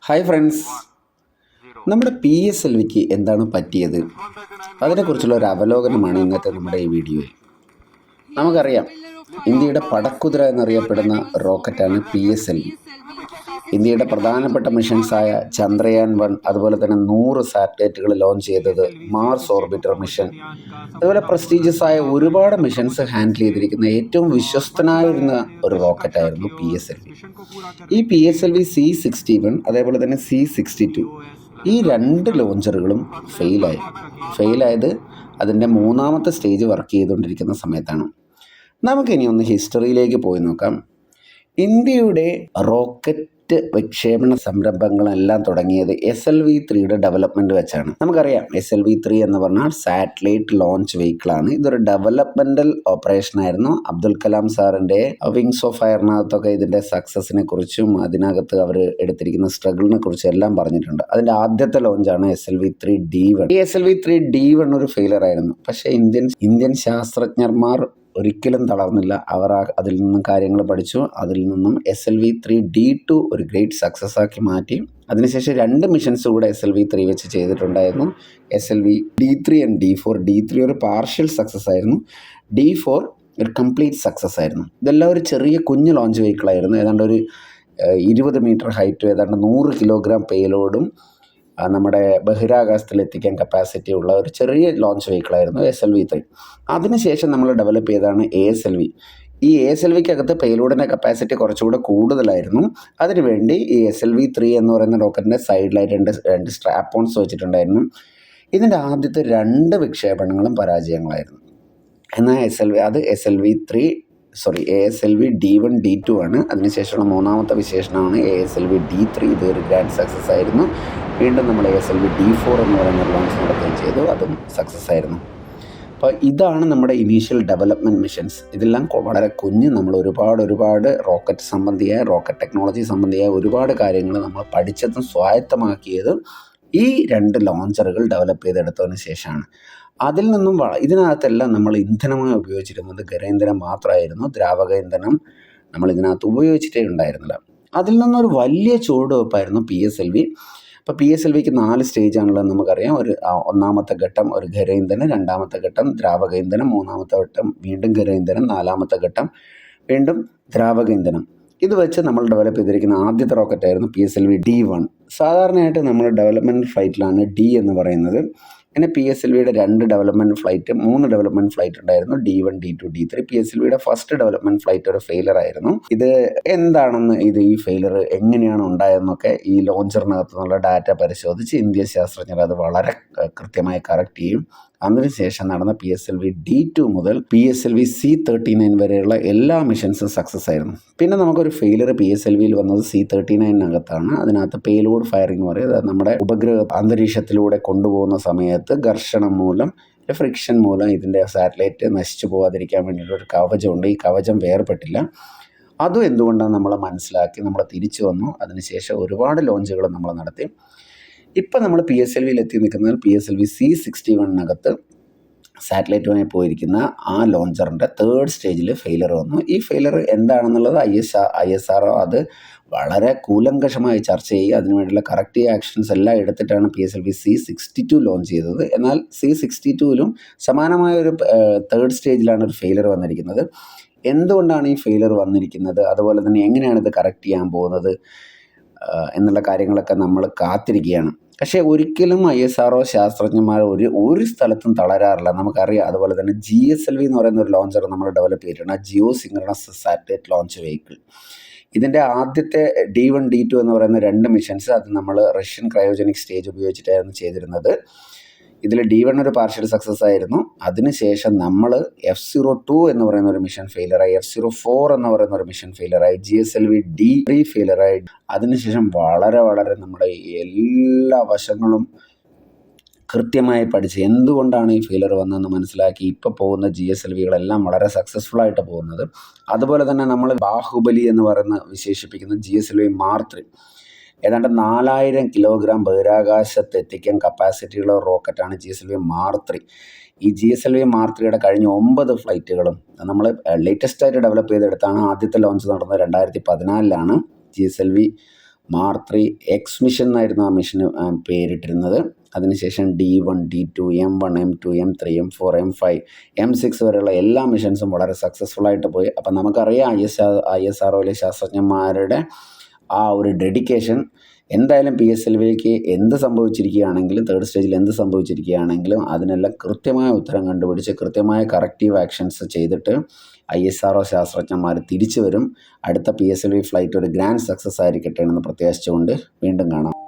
Hi friends, നമ്മുടെ PSLVക്ക് എന്താണ് പറ്റിയത്? അതിനെക്കുറിച്ചുള്ള ഒരു അവലോകനമാണ് ഇന്നത്തെ നമ്മുടെ ഈ വീഡിയോയിൽ. നമുക്കറിയാം, ഇന്ത്യയുടെ പടക്കുതിര എന്നറിയപ്പെടുന്ന റോക്കറ്റാണ് PSLV. ഇന്ത്യയുടെ പ്രധാനപ്പെട്ട മിഷൻസായ ചന്ദ്രയാൻ 1, അതുപോലെ തന്നെ 100 സാറ്റലൈറ്റുകൾ ലോഞ്ച് ചെയ്തത്, മാർസ് ഓർബിറ്റർ മിഷൻ, അതുപോലെ പ്രസ്റ്റീജിയസ് ആയ ഒരുപാട് മിഷൻസ് ഹാൻഡിൽ ചെയ്തിരിക്കുന്ന ഏറ്റവും വിശ്വസ്തനായിരുന്ന ഒരു റോക്കറ്റായിരുന്നു PSLV. ഈ PSLV C61 അതേപോലെ തന്നെ C62 ഈ രണ്ട് ലോഞ്ചറുകളും ഫെയിലായത് അതിൻ്റെ മൂന്നാമത്തെ സ്റ്റേജ് വർക്ക് ചെയ്തുകൊണ്ടിരിക്കുന്ന സമയത്താണ്. നമുക്കിനി ഒന്ന് ഹിസ്റ്ററിയിലേക്ക് പോയി നോക്കാം. ഇന്ത്യയുടെ റോക്കറ്റ് വിക്ഷേപണ സംരംഭങ്ങളെല്ലാം തുടങ്ങിയത് SLV-3യുടെ ഡെവലപ്മെൻറ്റ് വെച്ചാണ്. നമുക്കറിയാം, SLV-3 എന്ന് പറഞ്ഞാൽ സാറ്റലൈറ്റ് ലോഞ്ച് വെഹിക്കിളാണ്. ഇതൊരു ഡെവലപ്മെൻ്റൽ ഓപ്പറേഷനായിരുന്നു. അബ്ദുൽ കലാം സാറിൻ്റെ വിങ്സ് ഓഫ് ഫയറിനകത്തൊക്കെ ഇതിൻ്റെ സക്സസിനെ കുറിച്ചും അതിനകത്ത് അവർ എടുത്തിരിക്കുന്ന സ്ട്രഗിളിനെ കുറിച്ചും എല്ലാം പറഞ്ഞിട്ടുണ്ട്. അതിൻ്റെ ആദ്യത്തെ ലോഞ്ചാണ് SLV-3D1. ഈ SLV-3D1 ഒരു ഫെയിലർ ആയിരുന്നു. പക്ഷേ ഇന്ത്യൻ ശാസ്ത്രജ്ഞന്മാർ ഒരിക്കലും തളർന്നില്ല. അവർ അതിൽ നിന്നും കാര്യങ്ങൾ പഠിച്ചു. അതിൽ നിന്നും SLV-3D2 ഒരു ഗ്രേറ്റ് സക്സസ് ആക്കി മാറ്റി. അതിനുശേഷം 2 മിഷൻസ് കൂടെ SLV-3 വെച്ച് ചെയ്തിട്ടുണ്ടായിരുന്നു. SLV-D3 and D4. D3 ഒരു പാർഷ്യൽ സക്സസ് ആയിരുന്നു. D4 ഒരു കംപ്ലീറ്റ് സക്സസ് ആയിരുന്നു. ഇതെല്ലാം ഒരു ചെറിയ കുഞ്ഞ് ലോഞ്ച് വെഹിക്കിളായിരുന്നു. ഏതാണ്ട് ഒരു 20 മീറ്റർ ഹൈറ്റും ഏതാണ്ട് 100 കിലോഗ്രാം പേലോഡും നമ്മുടെ ബഹിരാകാശത്തിൽ എത്തിക്കാൻ കപ്പാസിറ്റി ഉള്ള ഒരു ചെറിയ ലോഞ്ച് വെഹിക്കിളായിരുന്നു SLV-3. അതിനുശേഷം നമ്മൾ ഡെവലപ്പ് ചെയ്തതാണ് ASLV. ഈ ASLVക്കകത്ത് പേലോഡിൻ്റെ കപ്പാസിറ്റി കുറച്ചുകൂടെ കൂടുതലായിരുന്നു. അതിനുവേണ്ടി ഈ SLV-3 എന്ന് പറയുന്ന റോക്കറ്റിൻ്റെ സൈഡിലായിട്ട് രണ്ട് സ്ട്രാപ്പ് ഓൺസ് വെച്ചിട്ടുണ്ടായിരുന്നു. ഇതിൻ്റെ ആദ്യത്തെ 2 വിക്ഷേപണങ്ങളും പരാജയങ്ങളായിരുന്നു. എന്നാൽ ASLV-D1, D2 ആണ്. അതിനുശേഷമുള്ള മൂന്നാമത്തെ വിശേഷണമാണ് ASLV-D3. ഇതൊരു ഗ്രാൻഡ് സക്സസ് ആയിരുന്നു. വീണ്ടും നമ്മൾ ASLV-D4 എന്ന് പറയുന്ന ലോഞ്ച് നടത്തുകയും ചെയ്തു. അതും സക്സസ് ആയിരുന്നു. അപ്പോൾ ഇതാണ് നമ്മുടെ ഇനീഷ്യൽ ഡെവലപ്മെൻറ്റ് മിഷൻസ്. ഇതെല്ലാം വളരെ കുഞ്ഞ്, നമ്മൾ ഒരുപാട് റോക്കറ്റ് ടെക്നോളജി സംബന്ധിയായ ഒരുപാട് കാര്യങ്ങൾ നമ്മൾ പഠിച്ചതും സ്വായത്തമാക്കിയതും ഈ 2 ലോഞ്ചറുകൾ ഡെവലപ്പ് ചെയ്തെടുത്തതിന് ശേഷമാണ്. അതിൽ നിന്നും ഇതിനകത്തെല്ലാം നമ്മൾ ഇന്ധനമായി ഉപയോഗിച്ചിരുന്നത് ഖര മാത്രമായിരുന്നു. ദ്രാവക ഇന്ധനം നമ്മൾ ഇതിനകത്ത് ഉപയോഗിച്ചിട്ടേ ഉണ്ടായിരുന്നില്ല. അതിൽ നിന്നൊരു വലിയ ചുവടുവെപ്പായിരുന്നു PSLV. അപ്പോൾ PSLVക്ക് 4 സ്റ്റേജാണുള്ളത് നമുക്കറിയാം. ഒന്നാമത്തെ ഘട്ടം ഒരു ഖര ഇന്ധനം, രണ്ടാമത്തെ ഘട്ടം ദ്രാവക ഇന്ധനം, മൂന്നാമത്തെ ഘട്ടം വീണ്ടും ഖര ഇന്ധനം, നാലാമത്തെ ഘട്ടം വീണ്ടും ദ്രാവക ഇന്ധനം. ഇത് വെച്ച് നമ്മൾ ഡെവലപ്പ് ചെയ്തിരിക്കുന്ന ആദ്യത്തെ റോക്കറ്റായിരുന്നു PSLV-D1. സാധാരണയായിട്ട് നമ്മൾ ഡെവലപ്മെൻറ്റ് ഫ്ലൈറ്റിലാണ് D എന്ന് പറയുന്നത്. പിന്നെ PSLVയുടെ 2 ഡെവലപ്മെൻറ്റ് ഫ്ലൈറ്റ്, 3 ഡെവലപ്മെൻറ്റ് ഫ്ലൈറ്റ് ഉണ്ടായിരുന്നു. D1, D2, D3. PSLVയുടെ ഫസ്റ്റ് ഡെവലപ്മെൻറ്റ് ഫ്ലൈറ്റ് ഒരു ഫെയിലർ ആയിരുന്നു. ഇത് എന്താണെന്ന്, ഈ ഫെയിലർ എങ്ങനെയാണ് ഉണ്ടായതെന്നൊക്കെ ഈ ലോഞ്ചറിനകത്ത് നിന്നുള്ള ഡാറ്റ പരിശോധിച്ച് ഇന്ത്യൻ ശാസ്ത്രജ്ഞർ അത് വളരെ കൃത്യമായി കറക്റ്റ് ചെയ്യും. അതിനുശേഷം നടന്ന PSLV-D2 മുതൽ PSLV C39 വരെയുള്ള എല്ലാ മിഷൻസും സക്സസ് ആയിരുന്നു. പിന്നെ നമുക്കൊരു ഫെയിലർ PSLVയിൽ വന്നത് C39നകത്താണ്. അതിനകത്ത് പേലോഡ് ഫയറിംഗ് എന്ന് പറയുന്നത് നമ്മുടെ ഉപഗ്രഹ അന്തരീക്ഷത്തിലൂടെ കൊണ്ടുപോകുന്ന സമയത്ത് ഘർഷണം മൂലം, ഫ്രിക്ഷൻ മൂലം ഇതിൻ്റെ സാറ്റലൈറ്റ് നശിച്ചു പോകാതിരിക്കാൻ വേണ്ടിയിട്ടൊരു കവചമുണ്ട്. ഈ കവചം വേർപെട്ടില്ല. അതും എന്തുകൊണ്ടാണ് നമ്മൾ മനസ്സിലാക്കി നമ്മൾ തിരിച്ചു വന്നു. അതിനുശേഷം ഒരുപാട് ലോഞ്ചുകൾ നമ്മൾ നടത്തി. ഇപ്പം നമ്മൾ PSLVയിൽ എത്തി നിൽക്കുന്നത് PSLV C61നകത്ത് സാറ്റലൈറ്റുമായി പോയിരിക്കുന്ന ആ ലോഞ്ചറിൻ്റെ 3rd സ്റ്റേജിൽ ഫെയിലർ വന്നു. ഈ ഫെയിലർ എന്താണെന്നുള്ളത് ISRO അത് വളരെ കൂലങ്കഷമായി ചർച്ച ചെയ്യുക, അതിനുവേണ്ടിയുള്ള കറക്റ്റീവ് ആക്ഷൻസ് എല്ലാം എടുത്തിട്ടാണ് PSLV C62 ലോഞ്ച് ചെയ്തത്. എന്നാൽ C62ലും സമാനമായ ഒരു 3rd സ്റ്റേജിലാണ് ഒരു ഫെയിലർ വന്നിരിക്കുന്നത്. എന്തുകൊണ്ടാണ് ഈ ഫെയിലർ വന്നിരിക്കുന്നത്, അതുപോലെ തന്നെ എങ്ങനെയാണ് ഇത് കറക്റ്റ് ചെയ്യാൻ പോകുന്നത് എന്നുള്ള കാര്യങ്ങളൊക്കെ നമ്മൾ കാത്തിരിക്കുകയാണ്. പക്ഷേ ഒരിക്കലും ISRO ശാസ്ത്രജ്ഞന്മാർ ഒരു സ്ഥലത്തും തളരാറില്ല. നമുക്കറിയാം. അതുപോലെ തന്നെ GSLV എന്ന് പറയുന്ന ഒരു ലോഞ്ചർ നമ്മൾ ഡെവലപ്പ് ചെയ്തിട്ടുണ്ട്. Geosynchronous satellite launch vehicle. ഇതിൻ്റെ ആദ്യത്തെ D1, D2 എന്ന് പറയുന്ന 2 മിഷൻസ് അത് നമ്മൾ റഷ്യൻ ക്രയോജനിക് സ്റ്റേജ് ഉപയോഗിച്ചിട്ടായിരുന്നു ചെയ്തിരുന്നത്. ഇതിൽ D1 ഒരു പാർഷ്യൽ സക്സസ് ആയിരുന്നു. അതിനുശേഷം നമ്മൾ F-02 എന്ന് പറയുന്ന ഒരു മിഷൻ ഫെയിലറായി, F-04 എന്ന് പറയുന്ന ഒരു മിഷൻ ഫെയിലറായി, GSLV-D3 ഫെയിലറായി. അതിനുശേഷം വളരെ നമ്മുടെ എല്ലാ വശങ്ങളും കൃത്യമായി പഠിച്ച് എന്തുകൊണ്ടാണ് ഈ ഫെയിലർ വന്നതെന്ന് മനസ്സിലാക്കി ഇപ്പോൾ പോകുന്ന GSLVകളെല്ലാം വളരെ സക്സസ്ഫുൾ ആയിട്ട് പോകുന്നത്. അതുപോലെ തന്നെ നമ്മൾ ബാഹുബലി എന്ന് പറയുന്ന വിശേഷിപ്പിക്കുന്ന GSLV Mark 3 ഏതാണ്ട് 4000 കിലോഗ്രാം ബഹിരാകാശത്ത് എത്തിക്കാൻ കപ്പാസിറ്റിയുള്ള റോക്കറ്റാണ് GSLV Mark 3. ഈ GSLV Mark 3യുടെ കഴിഞ്ഞ 9 ഫ്ലൈറ്റുകളും നമ്മൾ ലേറ്റസ്റ്റായിട്ട് ഡെവലപ്പ് ചെയ്തെടുത്താണ്. ആദ്യത്തെ ലോഞ്ച് നടന്നത് 2014 GSLV മാർക്ക് 3 എക്സ് മിഷൻ എന്നായിരുന്നു ആ മിഷന് പേരിട്ടിരുന്നത്. അതിനുശേഷം D1, D2, M1, M2, M3, M4, M5, M6 വരെയുള്ള എല്ലാ മിഷൻസും വളരെ സക്സസ്ഫുള്ളായിട്ട് പോയി. അപ്പം നമുക്കറിയാം ISROയിലെ ശാസ്ത്രജ്ഞന്മാരുടെ ആ ഒരു ഡെഡിക്കേഷൻ. എന്തായാലും PSLVക്ക് എന്ത് സംഭവിച്ചിരിക്കുകയാണെങ്കിലും, തേർഡ് സ്റ്റേജിൽ എന്ത് സംഭവിച്ചിരിക്കുകയാണെങ്കിലും അതിനെല്ലാം കൃത്യമായ ഉത്തരം കണ്ടുപിടിച്ച് കൃത്യമായ കറക്റ്റീവ് ആക്ഷൻസ് ചെയ്തിട്ട് ISRO ശാസ്ത്രജ്ഞന്മാർ തിരിച്ചു വരും. അടുത്ത PSLV ഫ്ലൈറ്റ് ഒരു ഗ്രാൻഡ് സക്സസ് ആയിരിക്കട്ടെ എന്ന് പ്രത്യാശിച്ചുകൊണ്ട് വീണ്ടും കാണാം.